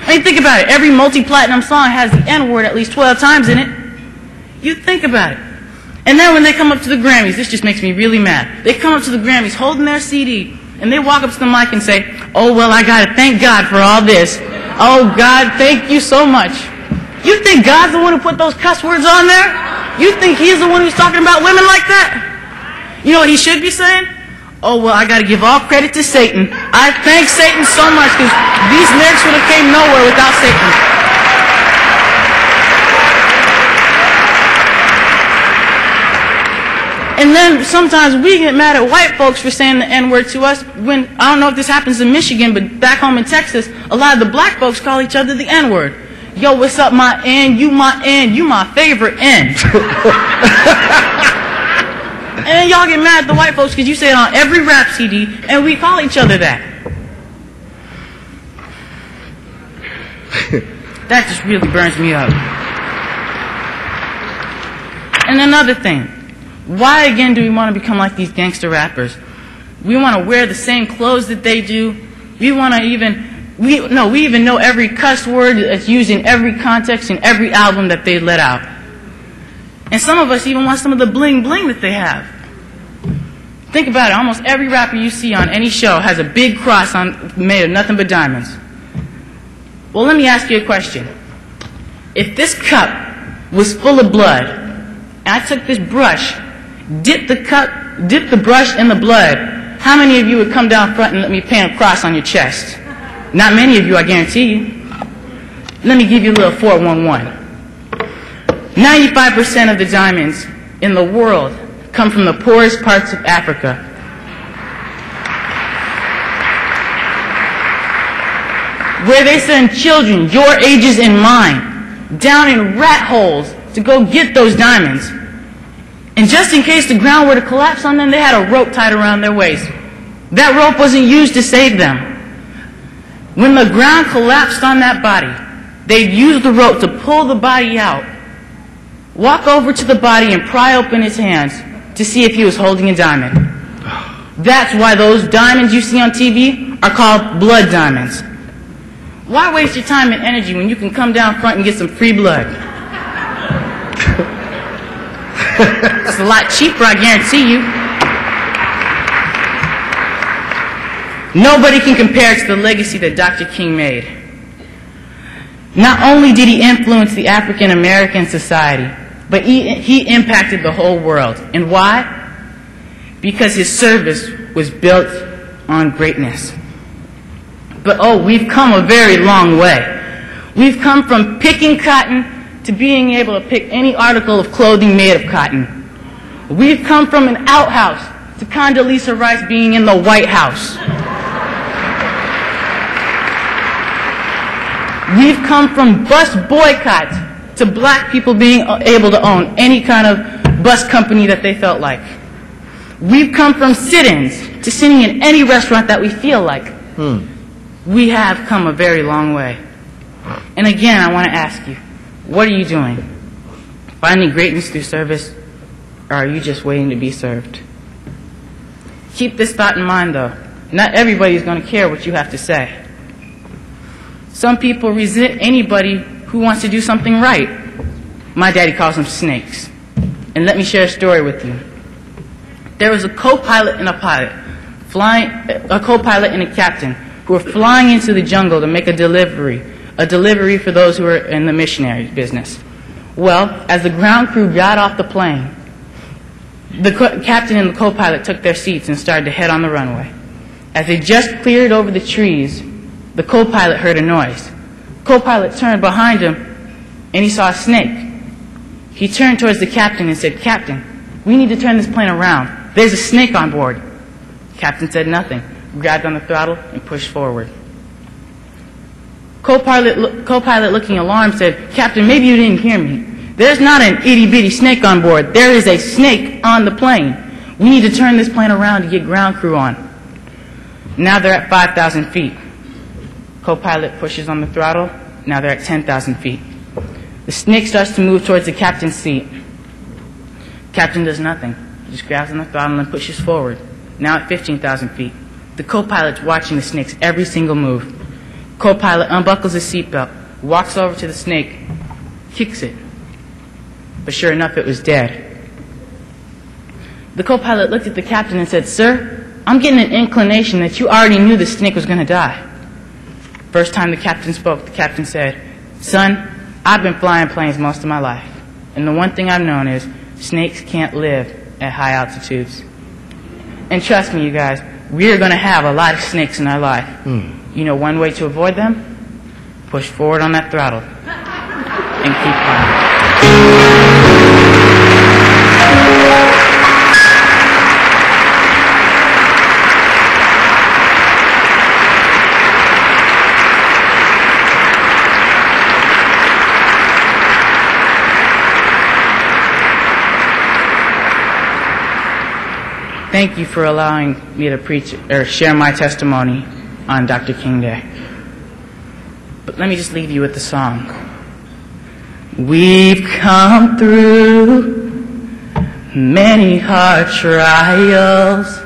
I mean, think about it. Every multi-platinum song has the N-word at least 12 times in it. You think about it. And then when they come up to the Grammys, this just makes me really mad. They come up to the Grammys holding their CD, and they walk up to the mic and say, "Oh, well, I gotta thank God for all this. Oh, God, thank you so much." You think God's the one who put those cuss words on there? You think He's the one who's talking about women like that? You know what He should be saying? "Oh, well, I gotta give all credit to Satan. I thank Satan so much because these lyrics would have came nowhere without Satan." And then sometimes we get mad at white folks for saying the N-word to us when, I don't know if this happens in Michigan, but back home in Texas, a lot of the black folks call each other the N-word. "Yo, what's up, my N? You my favorite N." And then y'all get mad at the white folks because you say it on every rap CD, and we call each other that. That just really burns me up. And another thing, why again do we want to become like these gangster rappers? We want to wear the same clothes that they do. We want to we even know every cuss word that's used in every context in every album that they let out. And some of us even want some of the bling bling that they have. Think about it, almost every rapper you see on any show has a big cross made of nothing but diamonds. Well, let me ask you a question. If this cup was full of blood, and I took this brush, dipped the brush in the blood, how many of you would come down front and let me paint a cross on your chest? Not many of you, I guarantee you. Let me give you a little 411. 95% of the diamonds in the world come from the poorest parts of Africa. Where they send children, your ages and mine, down in rat holes to go get those diamonds. And just in case the ground were to collapse on them, they had a rope tied around their waist. That rope wasn't used to save them. When the ground collapsed on that body, they'd use the rope to pull the body out, walk over to the body and pry open his hands to see if he was holding a diamond. That's why those diamonds you see on TV are called blood diamonds. Why waste your time and energy when you can come down front and get some free blood? It's a lot cheaper, I guarantee you. Nobody can compare it to the legacy that Dr. King made. Not only did he influence the African American society, but he impacted the whole world. And why? Because his service was built on greatness. But oh, we've come a very long way. We've come from picking cotton to being able to pick any article of clothing made of cotton. We've come from an outhouse to Condoleezza Rice being in the White House. We've come from bus boycotts to black people being able to own any kind of bus company that they felt like. We've come from sit-ins to sitting in any restaurant that we feel like. We have come a very long way. And again, I want to ask you, what are you doing? Finding greatness through service, or are you just waiting to be served? Keep this thought in mind, though. Not everybody is going to care what you have to say. Some people resent anybody who wants to do something right. My daddy calls them snakes. And let me share a story with you. There was a co-pilot and a pilot, a co-pilot and a captain, who were flying into the jungle to make a delivery for those who were in the missionary business. Well, as the ground crew got off the plane, the captain and the co-pilot took their seats and started to head on the runway. As they just cleared over the trees, the co-pilot heard a noise. Co-pilot turned behind him, and he saw a snake. He turned towards the captain and said, "Captain, we need to turn this plane around. There's a snake on board." Captain said nothing, grabbed on the throttle, and pushed forward. Co-pilot, looking alarmed, said, "Captain, maybe you didn't hear me. There's not an itty-bitty snake on board. There is a snake on the plane. We need to turn this plane around to get ground crew on." Now they're at 5,000 feet. Co-pilot pushes on the throttle. Now they're at 10,000 feet. The snake starts to move towards the captain's seat. Captain does nothing. He just grabs on the throttle and pushes forward. Now at 15,000 feet. The co-pilot's watching the snake's every single move. Co-pilot unbuckles his seatbelt, walks over to the snake, kicks it. But sure enough, it was dead. The co-pilot looked at the captain and said, "Sir, I'm getting an inclination that you already knew the snake was going to die." First time the captain spoke, the captain said, "Son, I've been flying planes most of my life, and the one thing I've known is snakes can't live at high altitudes." And trust me, you guys, we're going to have a lot of snakes in our life. You know one way to avoid them? Push forward on that throttle and keep climbing. Thank you for allowing me to preach or share my testimony on Dr. King Day. But let me just leave you with the song. We've come through many hard trials,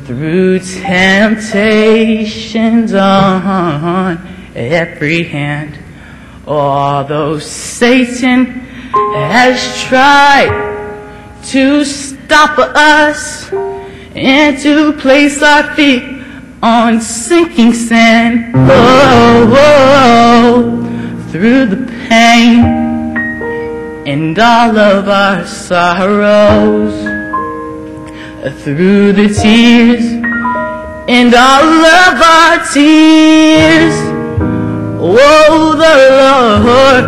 through temptations on every hand. Although Satan has tried to stop us and to place our feet on sinking sand. Through the pain and all of our sorrows, through the tears and all of our tears, oh, the Lord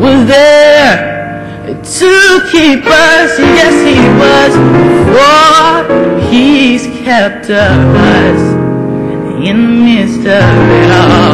was there to keep us. Yes, He was, for He's kept us in the midst of it all.